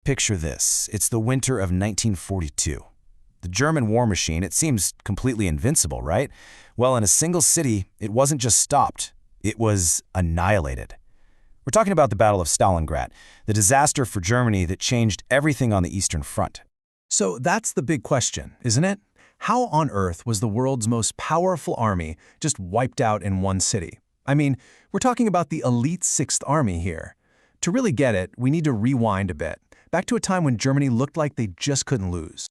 Picture this. It's the winter of 1942. The German war machine, it seems completely invincible, right? Well, in a single city, it wasn't just stopped. It was annihilated. We're talking about the Battle of Stalingrad, the disaster for Germany that changed everything on the Eastern Front. So that's the big question, isn't it? How on earth was the world's most powerful army just wiped out in one city? I mean, we're talking about the elite Sixth Army here. To really get it, we need to rewind a bit, back to a time when Germany looked like they just couldn't lose.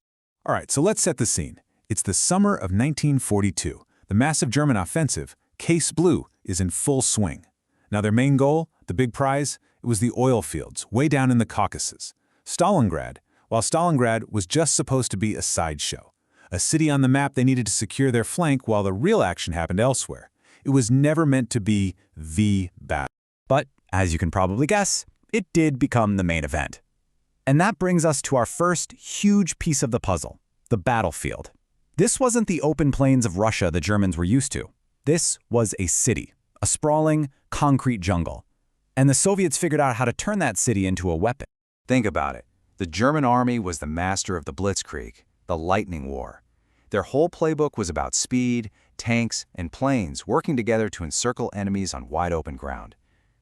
All right, so let's set the scene. It's the summer of 1942. The massive German offensive, Case Blue, is in full swing. Now their main goal, the big prize, it was the oil fields, way down in the Caucasus. While Stalingrad was just supposed to be a sideshow. A city on the map they needed to secure their flank while the real action happened elsewhere. It was never meant to be the battle. But, as you can probably guess, it did become the main event. And that brings us to our first huge piece of the puzzle, the battlefield. This wasn't the open plains of Russia the Germans were used to. This was a city, a sprawling, concrete jungle. And the Soviets figured out how to turn that city into a weapon. Think about it. The German army was the master of the Blitzkrieg, the lightning war. Their whole playbook was about speed, tanks, and planes working together to encircle enemies on wide-open ground.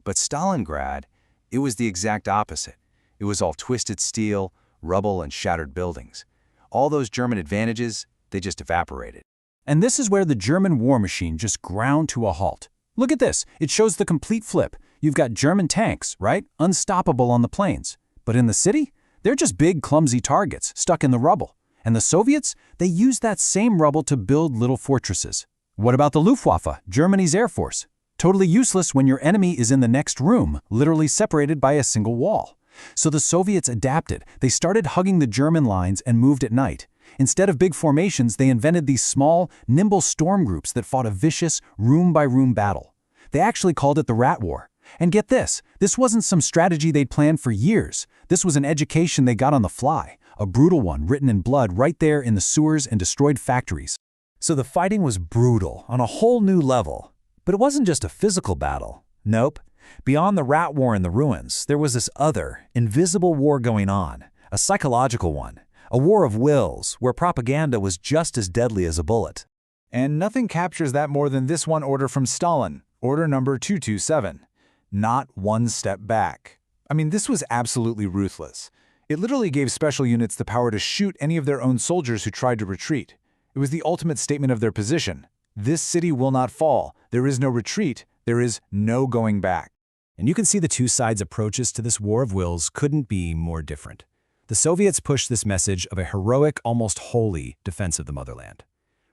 But Stalingrad, it was the exact opposite. It was all twisted steel, rubble, and shattered buildings. All those German advantages, they just evaporated. And this is where the German war machine just ground to a halt. Look at this. It shows the complete flip. You've got German tanks, right? Unstoppable on the plains. But in the city, they're just big, clumsy targets stuck in the rubble. And the Soviets, they used that same rubble to build little fortresses. What about the Luftwaffe, Germany's air force? Totally useless when your enemy is in the next room, literally separated by a single wall. So the Soviets adapted. They started hugging the German lines and moved at night. Instead of big formations, they invented these small, nimble storm groups that fought a vicious, room-by-room battle. They actually called it the Rat War. And get this wasn't some strategy they'd planned for years. This was an education they got on the fly, a brutal one written in blood right there in the sewers and destroyed factories. So the fighting was brutal on a whole new level. But it wasn't just a physical battle. Nope. Beyond the rat war in the ruins, there was this other, invisible war going on, a psychological one, a war of wills where propaganda was just as deadly as a bullet. And nothing captures that more than this one order from Stalin, order number 227. Not one step back. I mean, this was absolutely ruthless. It literally gave special units the power to shoot any of their own soldiers who tried to retreat. It was the ultimate statement of their position. This city will not fall. There is no retreat. There is no going back. And you can see the two sides' approaches to this war of wills couldn't be more different. The Soviets pushed this message of a heroic, almost holy defense of the motherland.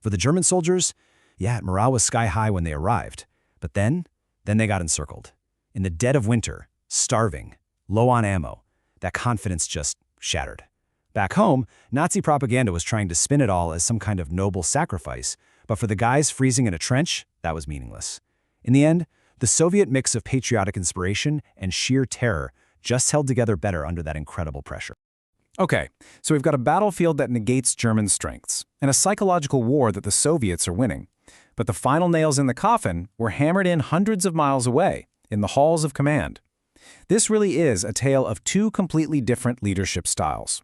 For the German soldiers, yeah, morale was sky high when they arrived. But then they got encircled. In the dead of winter, starving, low on ammo, that confidence just shattered. Back home, Nazi propaganda was trying to spin it all as some kind of noble sacrifice, but for the guys freezing in a trench, that was meaningless. In the end, the Soviet mix of patriotic inspiration and sheer terror just held together better under that incredible pressure. Okay, so we've got a battlefield that negates German strengths, and a psychological war that the Soviets are winning. But the final nails in the coffin were hammered in hundreds of miles away, in the halls of command. This really is a tale of two completely different leadership styles.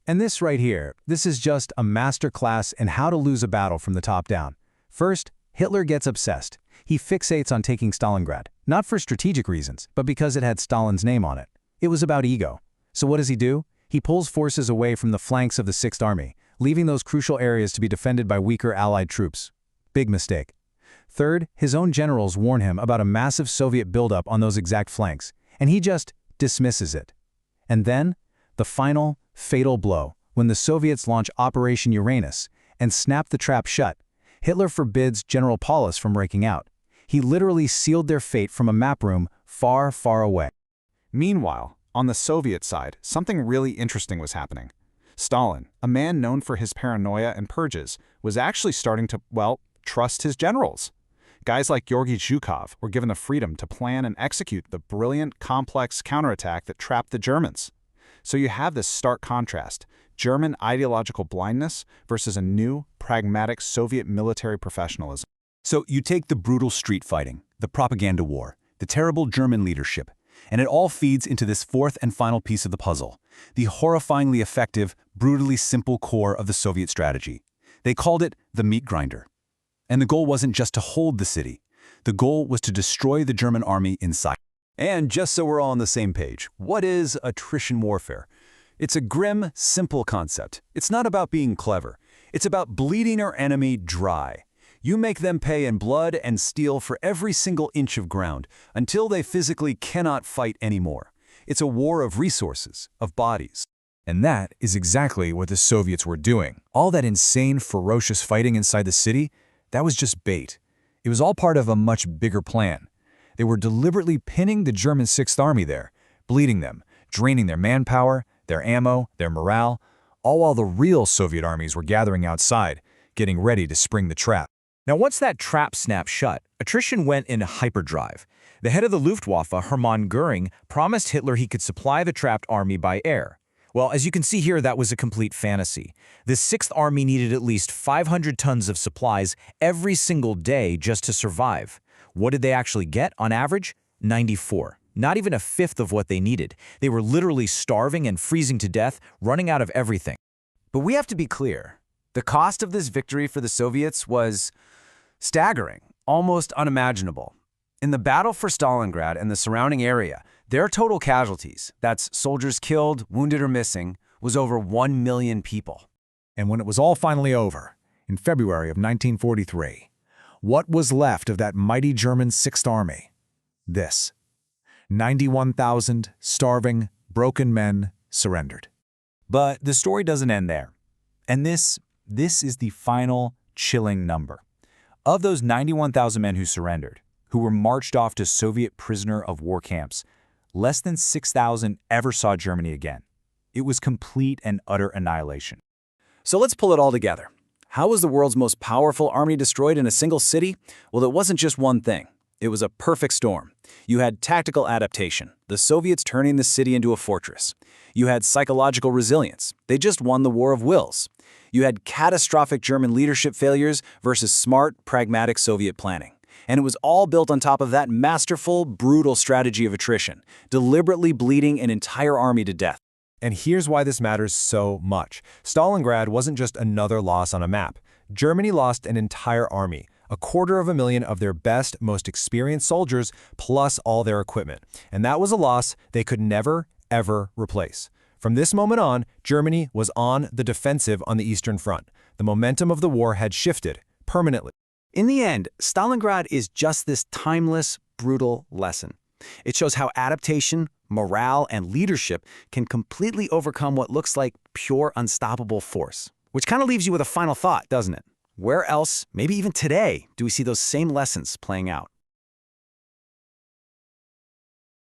And this right here, this is just a masterclass in how to lose a battle from the top down. First, Hitler gets obsessed. He fixates on taking Stalingrad, not for strategic reasons, but because it had Stalin's name on it. It was about ego. So what does he do? He pulls forces away from the flanks of the Sixth Army, leaving those crucial areas to be defended by weaker Allied troops. Big mistake. Third, his own generals warn him about a massive Soviet buildup on those exact flanks, and he just dismisses it. And then, the final, fatal blow, when the Soviets launch Operation Uranus and snap the trap shut, Hitler forbids General Paulus from breaking out. He literally sealed their fate from a map room far, far away. Meanwhile, on the Soviet side, something really interesting was happening. Stalin, a man known for his paranoia and purges, was actually starting to, well, trust his generals. Guys like Georgy Zhukov were given the freedom to plan and execute the brilliant, complex counterattack that trapped the Germans. So you have this stark contrast, German ideological blindness versus a new, pragmatic Soviet military professionalism. So you take the brutal street fighting, the propaganda war, the terrible German leadership, and it all feeds into this fourth and final piece of the puzzle, the horrifyingly effective, brutally simple core of the Soviet strategy. They called it the meat grinder. And the goal wasn't just to hold the city. The goal was to destroy the German army inside. And just so we're all on the same page, what is attrition warfare? It's a grim, simple concept. It's not about being clever. It's about bleeding our enemy dry. You make them pay in blood and steel for every single inch of ground until they physically cannot fight anymore. It's a war of resources, of bodies. And that is exactly what the Soviets were doing. All that insane, ferocious fighting inside the city, that was just bait. It was all part of a much bigger plan. They were deliberately pinning the German Sixth Army there, bleeding them, draining their manpower, their ammo, their morale, all while the real Soviet armies were gathering outside, getting ready to spring the trap. Now, once that trap snapped shut, attrition went in hyperdrive. The head of the Luftwaffe, Hermann Göring, promised Hitler he could supply the trapped army by air. Well, as you can see here, that was a complete fantasy. The Sixth Army needed at least 500 tons of supplies every single day just to survive. What did they actually get on average? 94. Not even a fifth of what they needed. They were literally starving and freezing to death, running out of everything. But we have to be clear. The cost of this victory for the Soviets was staggering, almost unimaginable. In the battle for Stalingrad and the surrounding area, their total casualties, that's soldiers killed, wounded, or missing, was over 1 million people. And when it was all finally over, in February of 1943, what was left of that mighty German Sixth Army? This. 91,000 starving, broken men surrendered. But the story doesn't end there. And this is the final chilling number. Of those 91,000 men who surrendered, who were marched off to Soviet prisoner of war camps, less than 6,000 ever saw Germany again. It was complete and utter annihilation. So let's pull it all together. How was the world's most powerful army destroyed in a single city? Well, it wasn't just one thing. It was a perfect storm. You had tactical adaptation, the Soviets turning the city into a fortress. You had psychological resilience. They just won the war of wills. You had catastrophic German leadership failures versus smart, pragmatic Soviet planning. And it was all built on top of that masterful, brutal strategy of attrition, deliberately bleeding an entire army to death. And here's why this matters so much. Stalingrad wasn't just another loss on a map. Germany lost an entire army, 250,000 of their best, most experienced soldiers, plus all their equipment. And that was a loss they could never, ever replace. From this moment on, Germany was on the defensive on the Eastern Front. The momentum of the war had shifted permanently. In the end, Stalingrad is just this timeless, brutal lesson. It shows how adaptation, morale, and leadership can completely overcome what looks like pure, unstoppable force. Which kind of leaves you with a final thought, doesn't it? Where else, maybe even today, do we see those same lessons playing out?